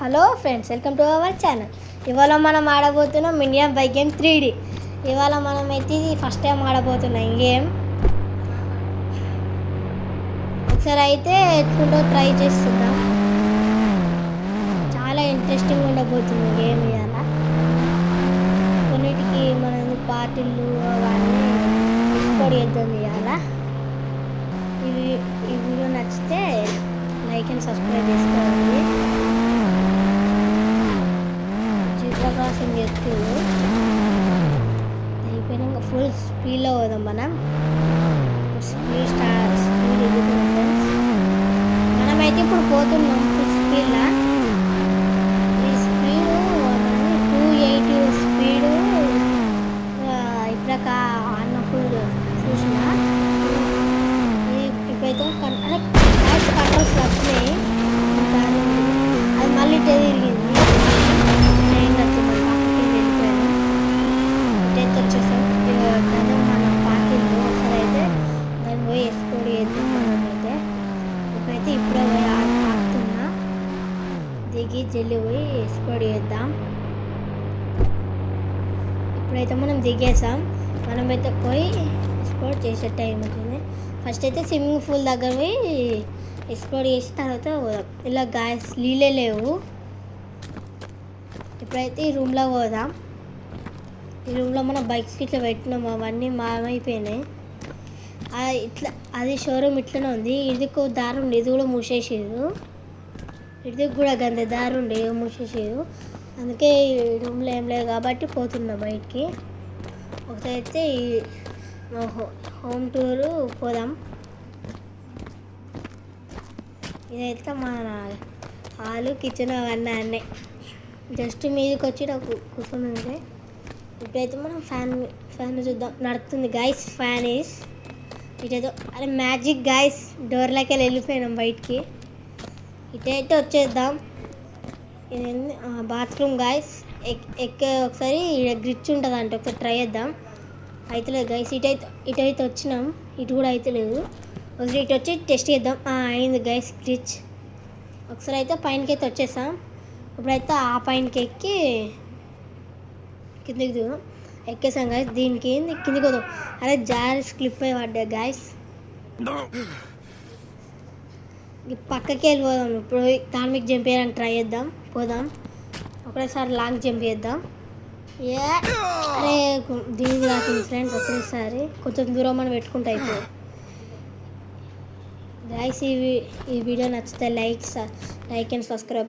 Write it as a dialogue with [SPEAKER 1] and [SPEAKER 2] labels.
[SPEAKER 1] Hello friends, welcome to our channel. ఇవాళ మనం ఆడబోతున్నాం Indian bike game 3D. ఇవాళ మనం అయితే ఇది ఫస్ట్ టైం ఆడబోతున్నాం ఈ గేమ్. ఒకసారి అయితే ఎట్లుంటో ట్రై చేస్తున్నాం. చాలా ఇంట్రెస్టింగ్ ఉండబోతుంది గేమ్. ఇవాళ కొన్నిటికి మనం పార్టీలు అవన్నీ ఎక్స్ప్లోర్ చేద్దాం. ఇవాళ ఈ వీడియో నచ్చితే లైక్ అండ్ సబ్స్క్రైబ్ చేసుకోవాలి. క్రాసింగ్ చేస్తూ అయిపోయినాక ఫుల్ స్పీడ్లో పోదాం. మనం స్పీడ్ ఎదుగుతుంది ఫ్రెండ్స్. మనమైతే ఇప్పుడు పోతున్నాం ఫుల్ స్పీడ్లో. ఈ స్పీడు 280 స్పీడు ఇప్పుడాక అన్నప్పుడు చూసిన. ఇప్పుడైతే కంట్రోల్స్ వస్తున్నాయి. అది మళ్ళీ తిరిగింది. వచ్చేసాం మన పార్టీలో. ఒకసారి అయితే దాన్ని పోయి ఎక్స్ప్లోర్ చేద్దాం. మనమైతే ఇప్పుడే పోయి ఆడుతున్నా. దిగి జల్లి పోయి ఎక్స్ప్లోర్ చేద్దాం. ఇప్పుడైతే మనం దిగేసాం. మనమైతే పోయి ఎక్స్ప్లోర్ చేసే టైం అవుతుంది. ఫస్ట్ అయితే స్విమ్మింగ్ పూల్ దగ్గర పోయి ఎక్స్ప్లోర్ చేసి తర్వాత పోదాం. ఇలా గాయస్ నీళ్ళే లేవు. ఇప్పుడైతే ఈ రూమ్లో పోదాం. ఈ రూమ్లో మన బైక్స్కి ఇట్లా పెట్టినాము. అవన్నీ మాయమైపోయినాయి. ఇట్లా అది షోరూమ్ ఇట్లనే ఉంది. ఇదికో దారి ఉండి ఇది కూడా మూసేసారు. ఇది కూడా గంత దారి ఉండి మూసేసారు. అందుకే ఈ రూమ్లో ఏం లేదు కాబట్టి పోతున్నా బయటికి. ఒకసారి అయితే హోమ్ టూరు పోదాం. ఇదైతే మన హాలు, కిచెన్ అవన్నీ అన్నీ జస్ట్ మీదకి వచ్చి నాకు కూర్చొని. ఇప్పుడైతే మనం ఫ్యాన్ చూద్దాం. నడుస్తుంది గైస్. ఫ్యాన్ ఈస్ ఇటైతే అరే మ్యాజిక్ గైస్. డోర్లోకి వెళ్ళిపోయినాం బయటికి. ఇటైతే వచ్చేద్దాం. ఇదేంది బాత్రూమ్ గైస్. ఒకసారి గ్రిచ్ ఉంటుంది అంటే ఒకసారి ట్రై చేద్దాం. అయితే లేదు గైస్. ఇటైతే వచ్చినాం. ఇటు కూడా అయితే లేదు. ఒకసారి ఇటు వచ్చి టెస్ట్ చేద్దాం. అయింది గైస్ గ్రిచ్. ఒకసారి అయితే పైనకి అయితే వచ్చేసాం. ఇప్పుడైతే ఆ పైనకి ఎక్కి కిందికి దిగుదాం. ఎక్కేసాం గాయస్. దీనికి ఏంది కిందికి వద్దాం. అరే జారి స్లిప్ అయి పడ్డా గాయస్. పక్కకి వెళ్ళిపోదాం. ఇప్పుడు దాని మీకు జంప్ చేయడానికి ట్రై చేద్దాం. పోదాం. ఒకటేసారి లాంగ్ జంప్ చేద్దాం. అరే దీనికి రాకుండా ఫ్రెండ్స్ ఒకటేసారి కొంచెం దూరం మనం పెట్టుకుంటే అయిపోయి. గాయస్ ఈ వీడియో నచ్చితే లైక్ అండ్ సబ్స్క్రైబ్.